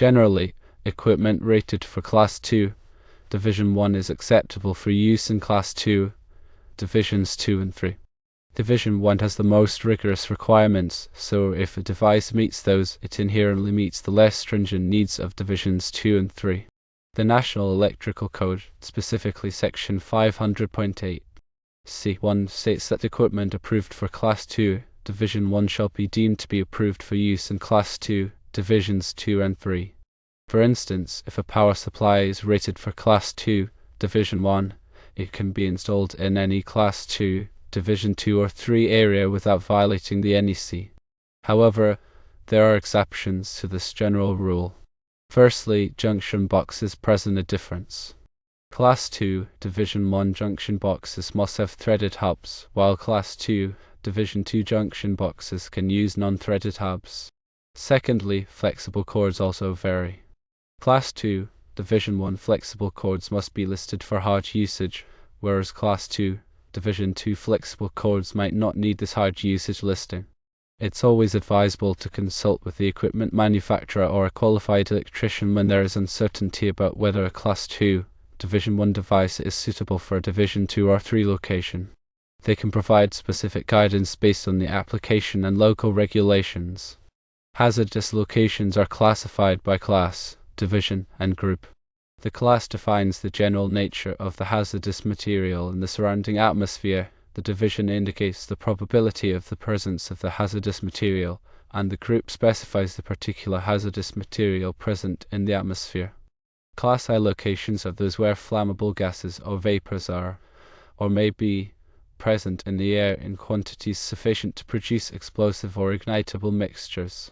Generally, equipment rated for Class 2, Division 1 is acceptable for use in Class 2, Divisions 2 and 3. Division 1 has the most rigorous requirements, so if a device meets those, it inherently meets the less stringent needs of Divisions 2 and 3. The National Electrical Code, specifically Section 500.8 C1, states that equipment approved for Class 2, Division 1 shall be deemed to be approved for use in Class 2, Divisions 2 and 3. For instance, if a power supply is rated for Class 2, Division 1, it can be installed in any Class 2, Division 2 or 3 area without violating the NEC. However, there are exceptions to this general rule. Firstly, junction boxes present a difference. Class 2, Division 1 junction boxes must have threaded hubs, while Class 2, Division 2 junction boxes can use non-threaded hubs. Secondly, flexible cords also vary. Class 2, Division 1 flexible cords must be listed for hard usage, whereas Class 2, Division 2 flexible cords might not need this hard usage listing. It's always advisable to consult with the equipment manufacturer or a qualified electrician when there is uncertainty about whether a Class 2, Division 1 device is suitable for a Division 2 or 3 location. They can provide specific guidance based on the application and local regulations. Hazardous locations are classified by class, division, and group. The class defines the general nature of the hazardous material in the surrounding atmosphere, the division indicates the probability of the presence of the hazardous material, and the group specifies the particular hazardous material present in the atmosphere. Class I locations are those where flammable gases or vapors are, or may be, present in the air in quantities sufficient to produce explosive or ignitable mixtures.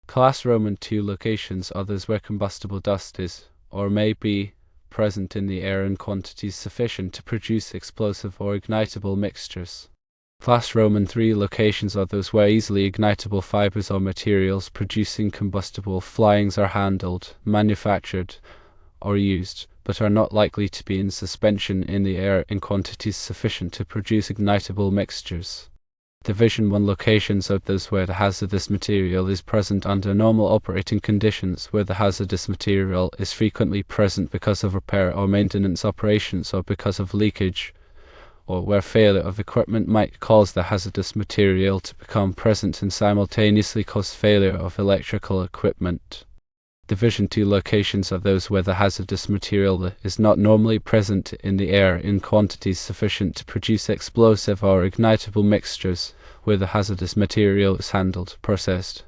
Class Roman II locations are those where combustible dust is, or may be, present in the air in quantities sufficient to produce explosive or ignitable mixtures. Class Roman III locations are those where easily ignitable fibers or materials producing combustible flyings are handled, manufactured, or used, but are not likely to be in suspension in the air in quantities sufficient to produce ignitable mixtures. Division 1 locations are those where the hazardous material is present under normal operating conditions, where the hazardous material is frequently present because of repair or maintenance operations or because of leakage, or where failure of equipment might cause the hazardous material to become present and simultaneously cause failure of electrical equipment. Division 2 locations are those where the hazardous material is not normally present in the air in quantities sufficient to produce explosive or ignitable mixtures, where the hazardous material is handled, processed,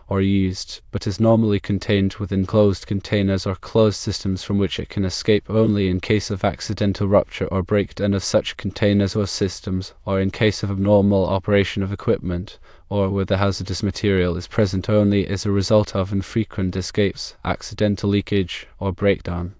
or used, but is normally contained within closed containers or closed systems from which it can escape only in case of accidental rupture or breakdown of such containers or systems, or in case of abnormal operation of equipment, or where the hazardous material is present only as a result of infrequent escapes, accidental leakage, or breakdown.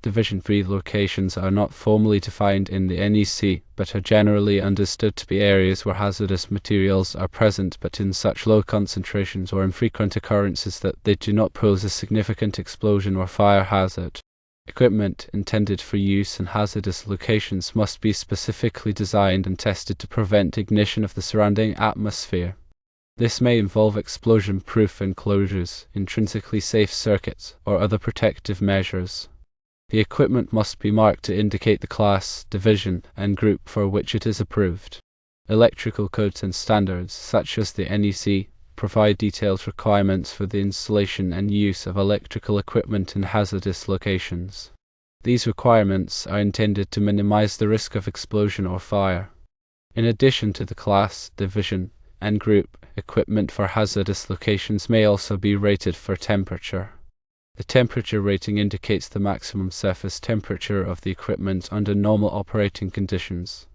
Division 3 locations are not formally defined in the NEC, but are generally understood to be areas where hazardous materials are present but in such low concentrations or infrequent occurrences that they do not pose a significant explosion or fire hazard. Equipment intended for use in hazardous locations must be specifically designed and tested to prevent ignition of the surrounding atmosphere. This may involve explosion-proof enclosures, intrinsically safe circuits, or other protective measures. The equipment must be marked to indicate the class, division, and group for which it is approved. Electrical codes and standards, such as the NEC, provide detailed requirements for the installation and use of electrical equipment in hazardous locations. These requirements are intended to minimize the risk of explosion or fire. In addition to the class, division, and group, equipment for hazardous locations may also be rated for temperature. The temperature rating indicates the maximum surface temperature of the equipment under normal operating conditions.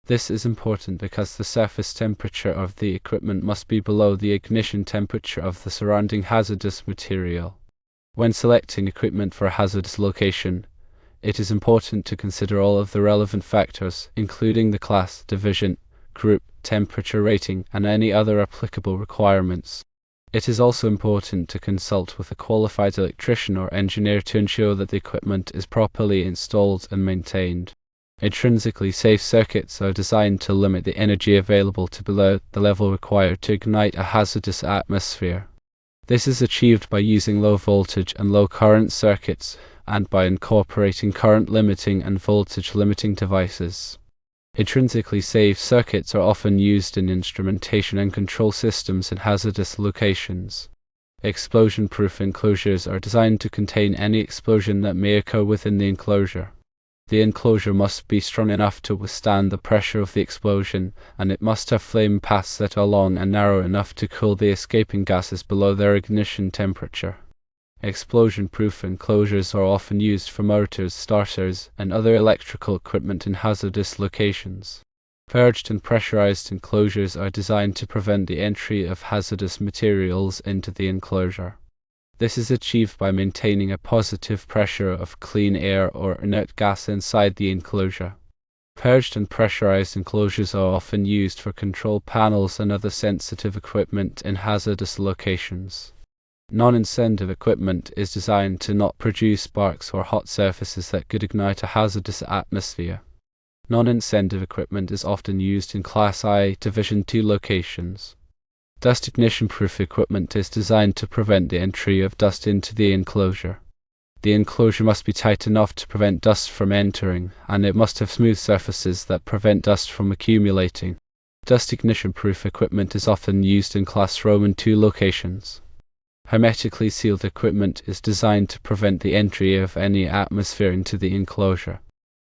This is important because the surface temperature of the equipment must be below the ignition temperature of the surrounding hazardous material. When selecting equipment for a hazardous location, it is important to consider all of the relevant factors, including the class, division, group, temperature rating, and any other applicable requirements. It is also important to consult with a qualified electrician or engineer to ensure that the equipment is properly installed and maintained. Intrinsically safe circuits are designed to limit the energy available to below the level required to ignite a hazardous atmosphere. This is achieved by using low voltage and low current circuits and by incorporating current limiting and voltage limiting devices. Intrinsically safe circuits are often used in instrumentation and control systems in hazardous locations. Explosion-proof enclosures are designed to contain any explosion that may occur within the enclosure. The enclosure must be strong enough to withstand the pressure of the explosion, and it must have flame paths that are long and narrow enough to cool the escaping gases below their ignition temperature. Explosion-proof enclosures are often used for motors, starters, and other electrical equipment in hazardous locations. Purged and pressurized enclosures are designed to prevent the entry of hazardous materials into the enclosure. This is achieved by maintaining a positive pressure of clean air or inert gas inside the enclosure. Purged and pressurized enclosures are often used for control panels and other sensitive equipment in hazardous locations. Non-incendiary equipment is designed to not produce sparks or hot surfaces that could ignite a hazardous atmosphere. Non-incendiary equipment is often used in Class I Division II locations. Dust ignition-proof equipment is designed to prevent the entry of dust into the enclosure. The enclosure must be tight enough to prevent dust from entering, and it must have smooth surfaces that prevent dust from accumulating. Dust ignition-proof equipment is often used in Class Roman II locations. Hermetically sealed equipment is designed to prevent the entry of any atmosphere into the enclosure.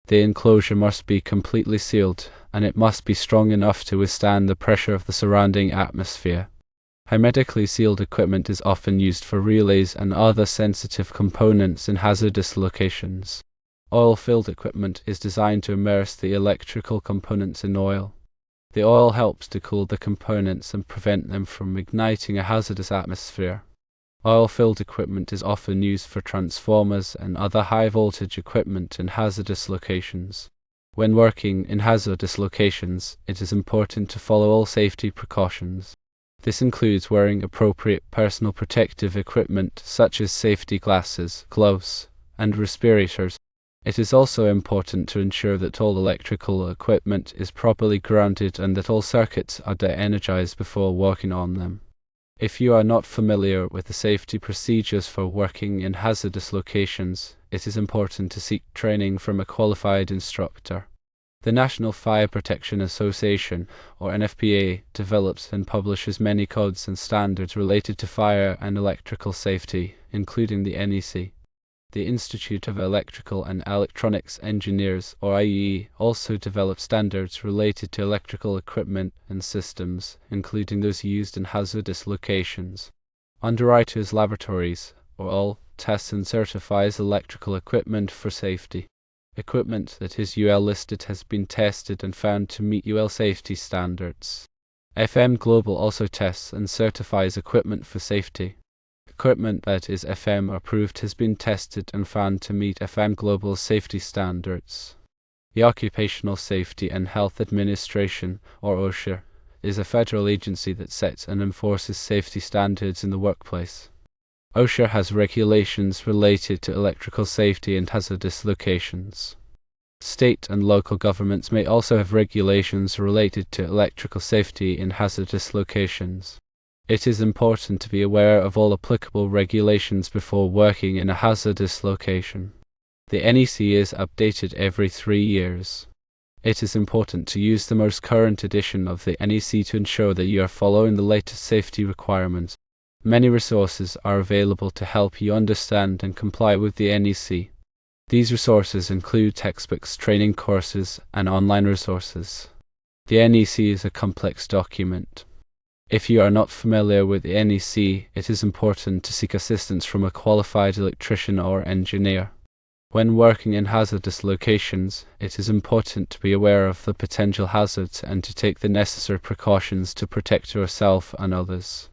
The enclosure must be completely sealed, and it must be strong enough to withstand the pressure of the surrounding atmosphere. Hermetically sealed equipment is often used for relays and other sensitive components in hazardous locations. Oil-filled equipment is designed to immerse the electrical components in oil. The oil helps to cool the components and prevent them from igniting a hazardous atmosphere. Oil-filled equipment is often used for transformers and other high-voltage equipment in hazardous locations. When working in hazardous locations, it is important to follow all safety precautions. This includes wearing appropriate personal protective equipment such as safety glasses, gloves, and respirators. It is also important to ensure that all electrical equipment is properly grounded and that all circuits are de-energized before working on them. If you are not familiar with the safety procedures for working in hazardous locations, it is important to seek training from a qualified instructor. The National Fire Protection Association, or NFPA, develops and publishes many codes and standards related to fire and electrical safety, including the NEC. The Institute of Electrical and Electronics Engineers, or IEE, also develops standards related to electrical equipment and systems, including those used in hazardous locations. Underwriters Laboratories, or all, tests and certifies electrical equipment for safety. Equipment that is UL listed has been tested and found to meet UL safety standards. FM Global also tests and certifies equipment for safety. Equipment that is FM approved has been tested and found to meet FM Global safety standards. The Occupational Safety and Health Administration, or OSHA, is a federal agency that sets and enforces safety standards in the workplace. OSHA has regulations related to electrical safety in hazardous locations. State and local governments may also have regulations related to electrical safety in hazardous locations. It is important to be aware of all applicable regulations before working in a hazardous location. The NEC is updated every 3 years. It is important to use the most current edition of the NEC to ensure that you are following the latest safety requirements. Many resources are available to help you understand and comply with the NEC. These resources include textbooks, training courses, and online resources. The NEC is a complex document. If you are not familiar with the NEC, it is important to seek assistance from a qualified electrician or engineer. When working in hazardous locations, it is important to be aware of the potential hazards and to take the necessary precautions to protect yourself and others.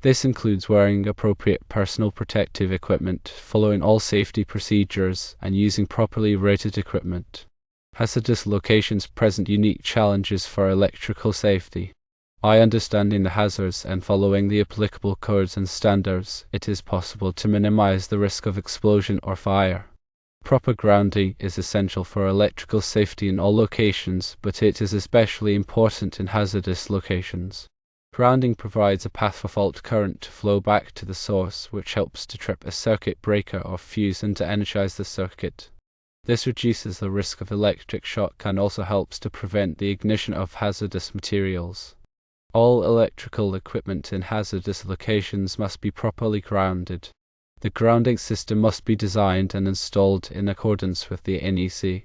This includes wearing appropriate personal protective equipment, following all safety procedures, and using properly rated equipment. Hazardous locations present unique challenges for electrical safety. By understanding the hazards and following the applicable codes and standards, it is possible to minimize the risk of explosion or fire. Proper grounding is essential for electrical safety in all locations, but it is especially important in hazardous locations. Grounding provides a path for fault current to flow back to the source, which helps to trip a circuit breaker or fuse and to energize the circuit. This reduces the risk of electric shock and also helps to prevent the ignition of hazardous materials. All electrical equipment in hazardous locations must be properly grounded. The grounding system must be designed and installed in accordance with the NEC.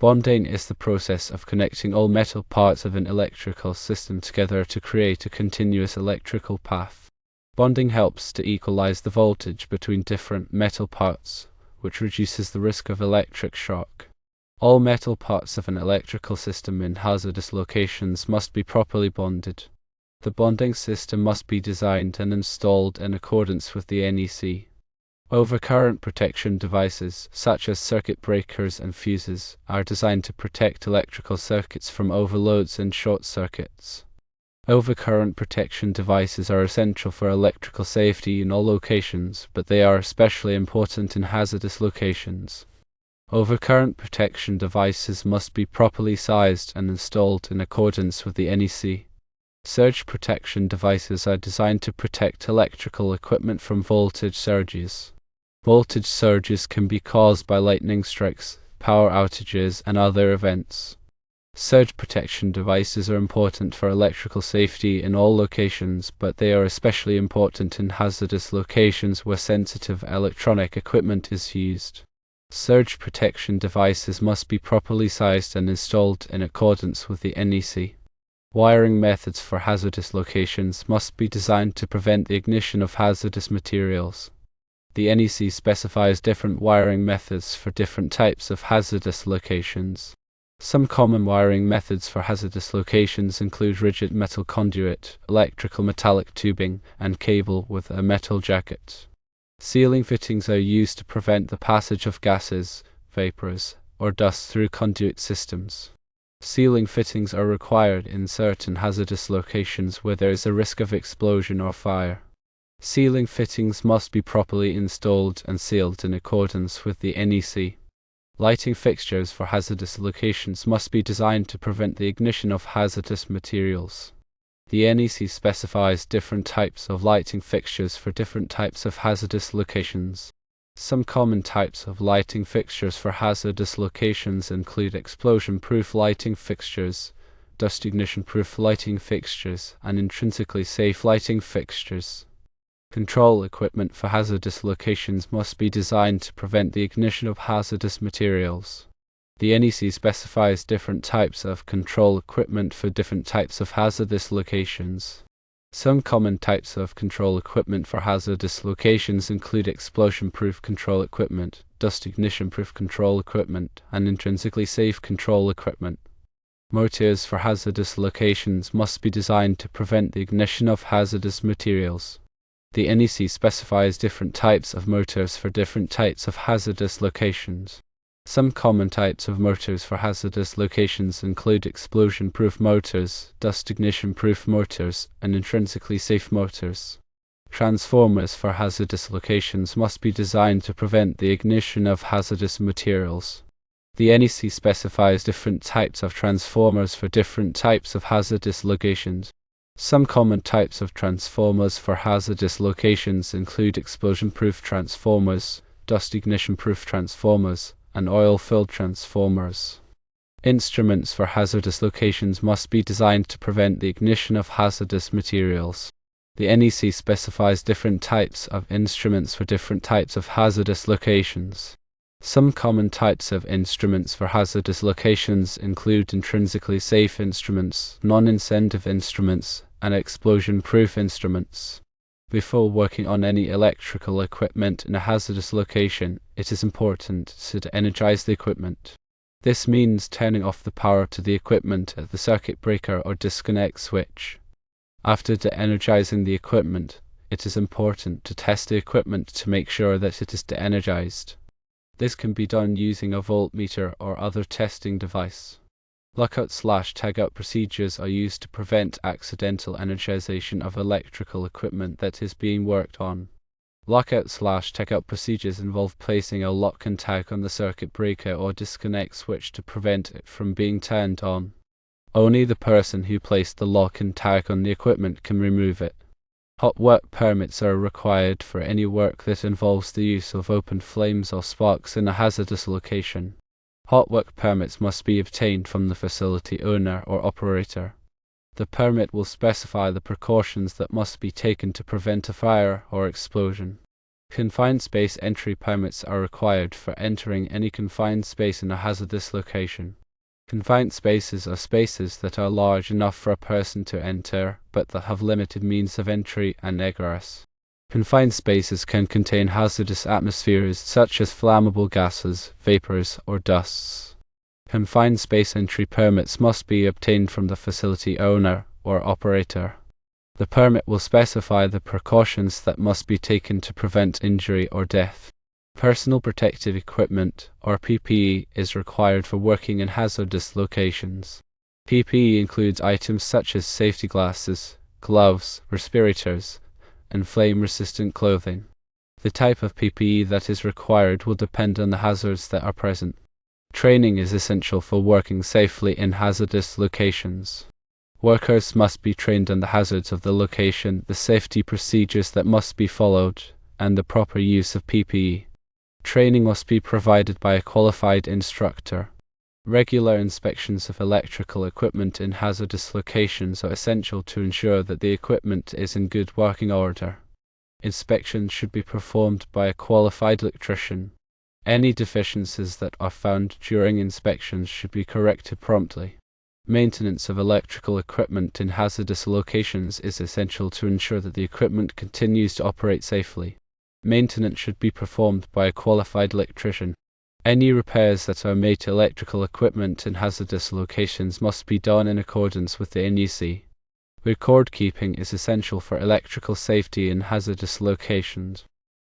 Bonding is the process of connecting all metal parts of an electrical system together to create a continuous electrical path. Bonding helps to equalize the voltage between different metal parts, which reduces the risk of electric shock. All metal parts of an electrical system in hazardous locations must be properly bonded. The bonding system must be designed and installed in accordance with the NEC. Overcurrent protection devices, such as circuit breakers and fuses, are designed to protect electrical circuits from overloads and short circuits. Overcurrent protection devices are essential for electrical safety in all locations, but they are especially important in hazardous locations. Overcurrent protection devices must be properly sized and installed in accordance with the NEC. Surge protection devices are designed to protect electrical equipment from voltage surges. Voltage surges can be caused by lightning strikes, power outages, and other events. Surge protection devices are important for electrical safety in all locations, but they are especially important in hazardous locations where sensitive electronic equipment is used. Surge protection devices must be properly sized and installed in accordance with the NEC. Wiring methods for hazardous locations must be designed to prevent the ignition of hazardous materials. The NEC specifies different wiring methods for different types of hazardous locations. Some common wiring methods for hazardous locations include rigid metal conduit, electrical metallic tubing, and cable with a metal jacket. Sealing fittings are used to prevent the passage of gases, vapors, or dust through conduit systems. Sealing fittings are required in certain hazardous locations where there is a risk of explosion or fire. Sealing fittings must be properly installed and sealed in accordance with the NEC. Lighting fixtures for hazardous locations must be designed to prevent the ignition of hazardous materials. The NEC specifies different types of lighting fixtures for different types of hazardous locations. Some common types of lighting fixtures for hazardous locations include explosion-proof lighting fixtures, dust ignition-proof lighting fixtures, and intrinsically safe lighting fixtures. Control equipment for hazardous locations must be designed to prevent the ignition of hazardous materials. The NEC specifies different types of control equipment for different types of hazardous locations. Some common types of control equipment for hazardous locations include explosion-proof control equipment, dust ignition-proof control equipment, and intrinsically safe control equipment. Motors for hazardous locations must be designed to prevent the ignition of hazardous materials. The NEC specifies different types of motors for different types of hazardous locations. Some common types of motors for hazardous locations include explosion-proof motors, dust ignition-proof motors, and intrinsically safe motors. Transformers for hazardous locations must be designed to prevent the ignition of hazardous materials. The NEC specifies different types of transformers for different types of hazardous locations. Some common types of transformers for hazardous locations include explosion-proof transformers, dust ignition-proof transformers, and oil-filled transformers. Instruments for hazardous locations must be designed to prevent the ignition of hazardous materials. The NEC specifies different types of instruments for different types of hazardous locations. Some common types of instruments for hazardous locations include intrinsically safe instruments, non-incentive instruments, and explosion-proof instruments. Before working on any electrical equipment in a hazardous location, it is important to de-energize the equipment. This means turning off the power to the equipment at the circuit breaker or disconnect switch. After de-energizing the equipment, it is important to test the equipment to make sure that it is de-energized. This can be done using a voltmeter or other testing device. Lockout/tagout procedures are used to prevent accidental energization of electrical equipment that is being worked on. Lockout/tagout procedures involve placing a lock and tag on the circuit breaker or disconnect switch to prevent it from being turned on. Only the person who placed the lock and tag on the equipment can remove it. Hot work permits are required for any work that involves the use of open flames or sparks in a hazardous location. Hot work permits must be obtained from the facility owner or operator. The permit will specify the precautions that must be taken to prevent a fire or explosion. Confined space entry permits are required for entering any confined space in a hazardous location. Confined spaces are spaces that are large enough for a person to enter, but that have limited means of entry and egress. Confined spaces can contain hazardous atmospheres such as flammable gases, vapors, or dusts. Confined space entry permits must be obtained from the facility owner or operator. The permit will specify the precautions that must be taken to prevent injury or death. Personal protective equipment, or PPE, is required for working in hazardous locations. PPE includes items such as safety glasses, gloves, respirators, and flame-resistant clothing. The type of PPE that is required will depend on the hazards that are present. Training is essential for working safely in hazardous locations. Workers must be trained on the hazards of the location, the safety procedures that must be followed, and the proper use of PPE. Training must be provided by a qualified instructor. Regular inspections of electrical equipment in hazardous locations are essential to ensure that the equipment is in good working order. Inspections should be performed by a qualified electrician. Any deficiencies that are found during inspections should be corrected promptly. Maintenance of electrical equipment in hazardous locations is essential to ensure that the equipment continues to operate safely. Maintenance should be performed by a qualified electrician. Any repairs that are made to electrical equipment in hazardous locations must be done in accordance with the NEC. Record keeping is essential for electrical safety in hazardous locations.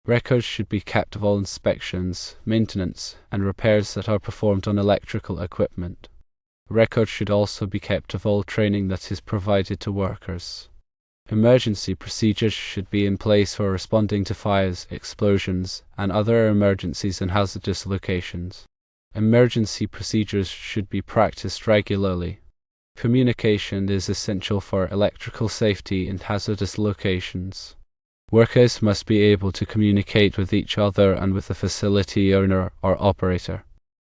Records should be kept of all inspections, maintenance, and repairs that are performed on electrical equipment. Records should also be kept of all training that is provided to workers. Emergency procedures should be in place for responding to fires, explosions, and other emergencies in hazardous locations. Emergency procedures should be practiced regularly. Communication is essential for electrical safety in hazardous locations. Workers must be able to communicate with each other and with the facility owner or operator.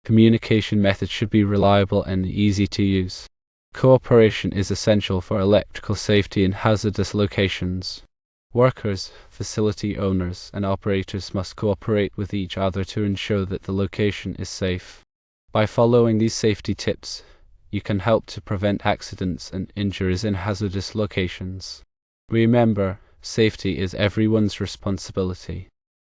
Communication methods should be reliable and easy to use. Cooperation is essential for electrical safety in hazardous locations. Workers, facility owners, and operators must cooperate with each other to ensure that the location is safe. By following these safety tips, you can help to prevent accidents and injuries in hazardous locations. Remember, safety is everyone's responsibility.